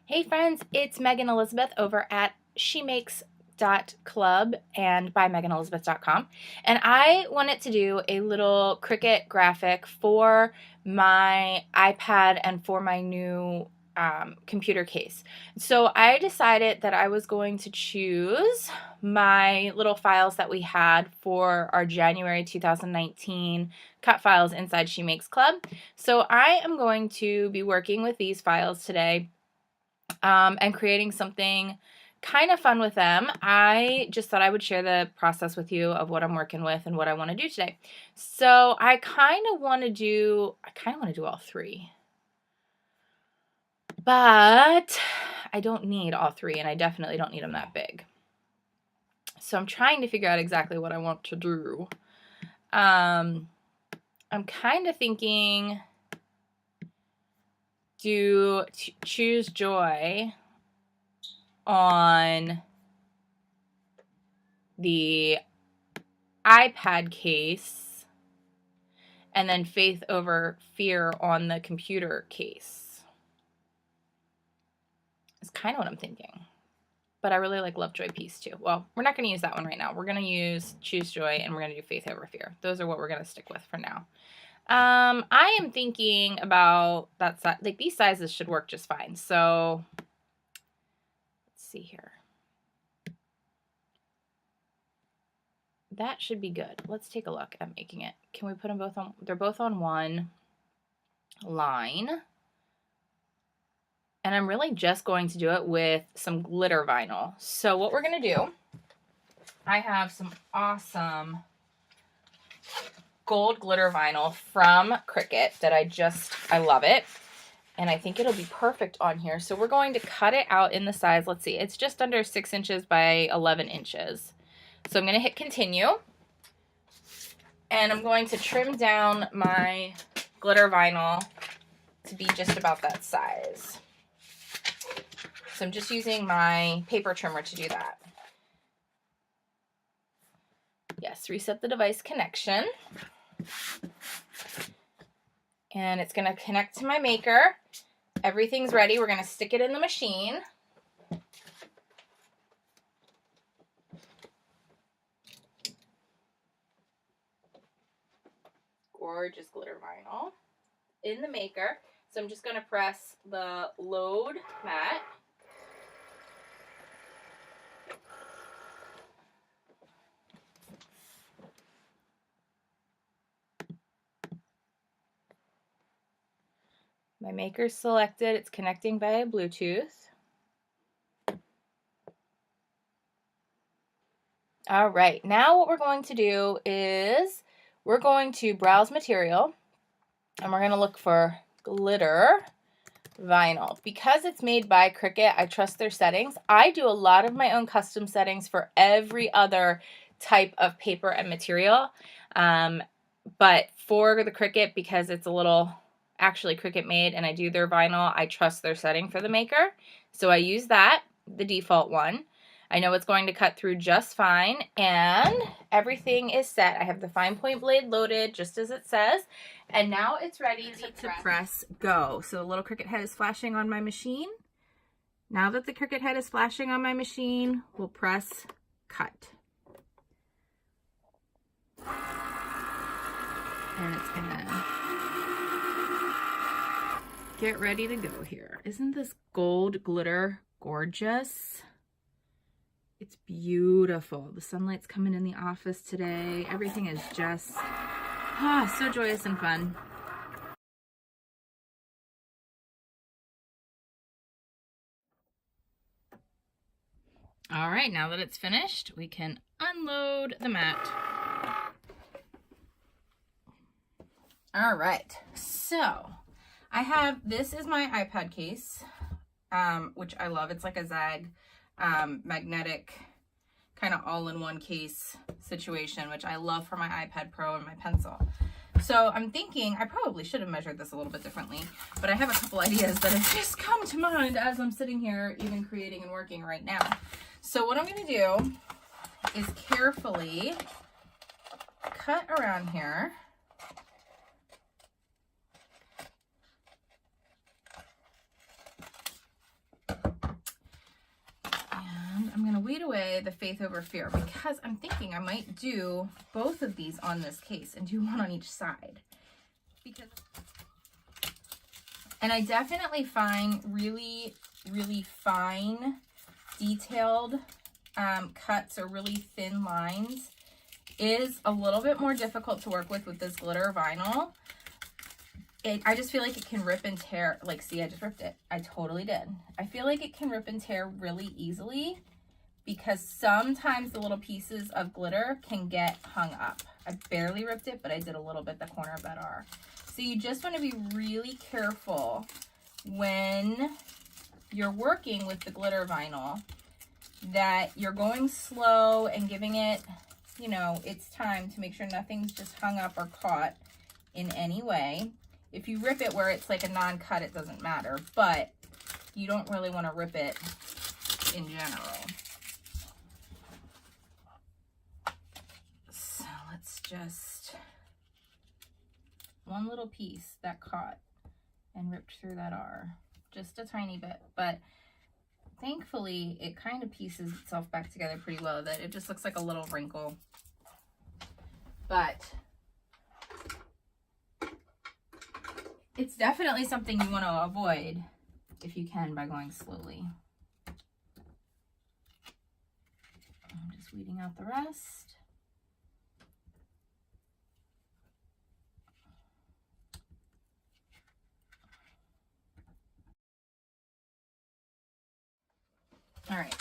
Hey friends, it's Megan Elizabeth over at shemakes.club and by meganelizabeth.com, and I wanted to do a little Cricut graphic for my iPad and for my new computer case. So I decided that I was going to choose my little files that we had for our January 2019 cut files inside She Makes Club. So I am going to be working with these files today and creating something kind of fun with them. I just thought I would share the process with you of what I'm working with and what I want to do today. So I kind of want to do all three, but I don't need all three, and I definitely don't need them that big. So I'm trying to figure out exactly what I want to do. I'm kind of thinking choose joy on the iPad case and then faith over fear on the computer case. It's kind of what I'm thinking. But I really like Lovejoy Peace too. Well, we're not going to use that one right now. We're going to use Choose Joy and we're going to do Faith Over Fear. Those are what we're going to stick with for now. I am thinking about that size. Like, these sizes should work just fine. So let's see here. That should be good. Let's take a look at making it. Can we put them both on? They're both on one line. And I'm really just going to do it with some glitter vinyl. So what we're going to do, I have some awesome gold glitter vinyl from Cricut that I love it. And I think it'll be perfect on here. So we're going to cut it out in the size. Let's see, it's just under 6 inches by 11 inches. So I'm going to hit continue. And I'm going to trim down my glitter vinyl to be just about that size. So I'm just using my paper trimmer to do that. Yes, reset the device connection. And it's going to connect to my maker. Everything's ready. We're going to stick it in the machine. Gorgeous glitter vinyl in the maker. So I'm just going to press the load mat. My maker's selected. It's connecting via Bluetooth. All right, now what we're going to do is we're going to browse material and we're going to look for glitter vinyl. Because it's made by Cricut, I trust their settings. I do a lot of my own custom settings for every other type of paper and material. But for the Cricut, because it's a little actually Cricut made and I do their vinyl, I trust their setting for the maker. So I use that, the default one. I know it's going to cut through just fine, and everything is set. I have the fine point blade loaded just as it says, and now it's ready to press go. So the little Cricut head is flashing on my machine. Now that the Cricut head is flashing on my machine, we'll press cut. And it's gonna get ready to go here. Isn't this gold glitter gorgeous? It's beautiful. The sunlight's coming in the office today. Everything is just so joyous and fun. All right, now that it's finished, we can unload the mat. All right, so I have, this is my iPad case, which I love. It's like a Zag magnetic kind of all-in-one case situation, which I love for my iPad Pro and my pencil. So I'm thinking I probably should have measured this a little bit differently, but I have a couple ideas that have just come to mind as I'm sitting here even creating and working right now. So what I'm going to do is carefully cut around here. weed away the faith over fear, because I'm thinking I might do both of these on this case and do one on each side. And I definitely find really, really fine, detailed cuts or really thin lines is a little bit more difficult to work with this glitter vinyl. I just feel like it can rip and tear. Like, see, I just ripped it. I totally did. I feel like it can rip and tear really easily because sometimes the little pieces of glitter can get hung up. I barely ripped it, but I did a little bit the corner of that R. So you just want to be really careful when you're working with the glitter vinyl that you're going slow and giving it, you know, its time to make sure nothing's just hung up or caught in any way. If you rip it where it's like a non-cut, it doesn't matter, but you don't really want to rip it in general. So let's just, one little piece that caught and ripped through that R, just a tiny bit, but thankfully it kind of pieces itself back together pretty well, that it just looks like a little wrinkle. But it's definitely something you want to avoid if you can by going slowly. I'm just weeding out the rest. All right,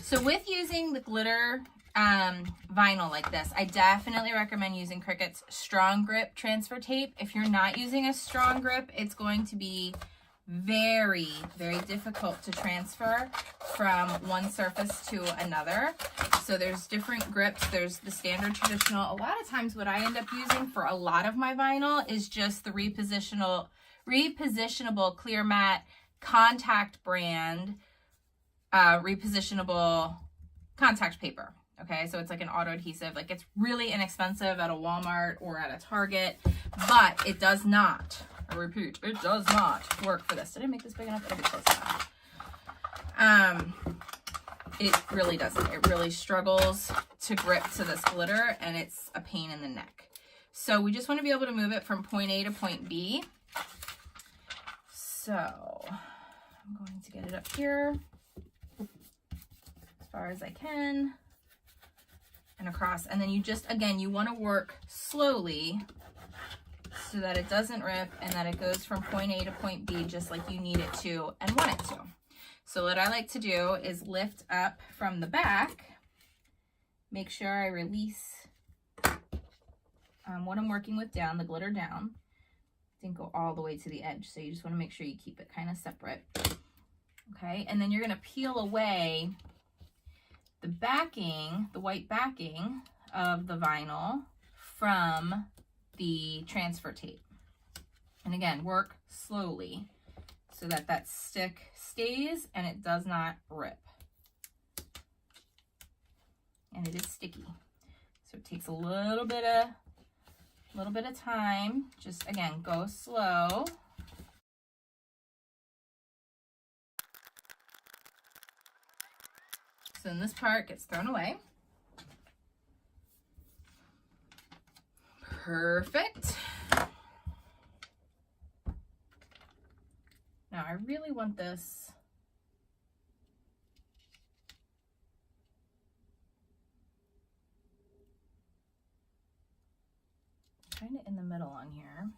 so with using the glitter vinyl like this, I definitely recommend using Cricut's strong grip transfer tape. If you're not using a strong grip, it's going to be very, very difficult to transfer from one surface to another. So there's different grips. There's the standard traditional. A lot of times what I end up using for a lot of my vinyl is just the repositionable clear matte contact brand repositionable contact paper. Okay, so it's like an auto adhesive. Like, it's really inexpensive at a Walmart or at a Target, but it does not, I repeat, it does not work for this. Did I make this big enough? It'll be close enough. It really doesn't. It really struggles to grip to this glitter, and it's a pain in the neck. So we just want to be able to move it from point A to point B. So I'm going to get it up here as far as I can and across. And then you just, again, you want to work slowly so that it doesn't rip and that it goes from point A to point B just like you need it to and want it to. So what I like to do is lift up from the back, make sure I release what I'm working with down, the glitter down. Didn't go all the way to the edge, so you just want to make sure you keep it kind of separate. Okay, and then you're going to peel away the backing, the white backing of the vinyl from the transfer tape. And again, work slowly so that that stick stays and it does not rip. And it is sticky, so it takes a little bit of time. Just, again, go slow. So then this part gets thrown away. Perfect. Now I really want this kind of in the middle on here.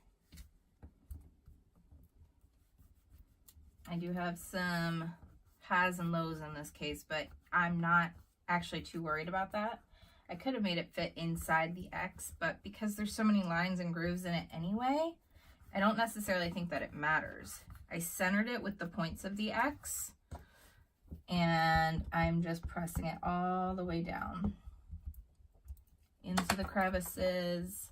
I do have some highs and lows in this case, but I'm not actually too worried about that. I could have made it fit inside the X, but because there's so many lines and grooves in it anyway, I don't necessarily think that it matters. I centered it with the points of the X, and I'm just pressing it all the way down into the crevices,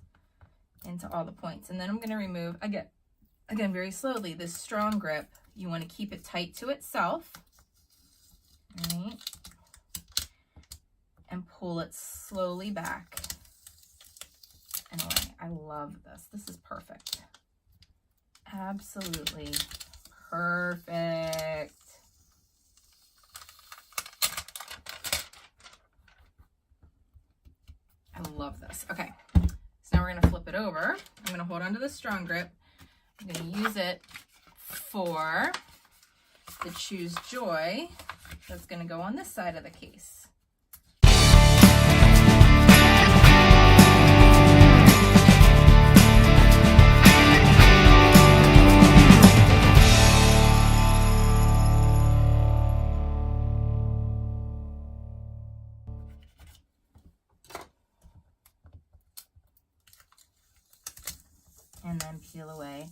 into all the points. And then I'm going to remove, again, very slowly, this strong grip. You want to keep it tight to itself, right? And pull it slowly back and away. I love this. This is perfect. Absolutely perfect. I'm going to hold onto the strong grip. I'm going to use it for the Choose Joy that's going to go on this side of the case. And then peel away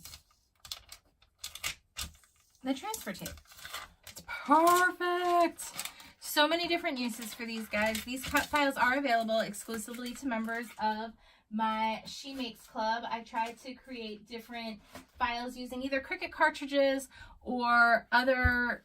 the transfer tape. It's perfect. So many different uses for these guys. These cut files are available exclusively to members of my She Makes Club. I tried to create different files using either Cricut cartridges or other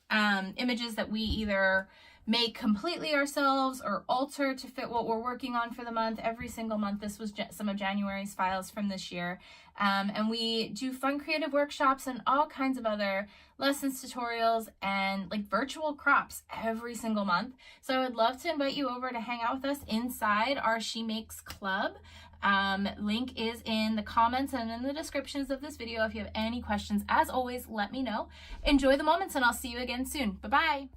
images that we either make completely ourselves or alter to fit what we're working on for the month. Every single month. This was some of January's files from this year. And we do fun creative workshops and all kinds of other lessons, tutorials, and like virtual crops every single month. So I would love to invite you over to hang out with us inside our She Makes Club. Link is in the comments and in the descriptions of this video. If you have any questions, as always, let me know. Enjoy the moments, and I'll see you again soon. Bye-bye.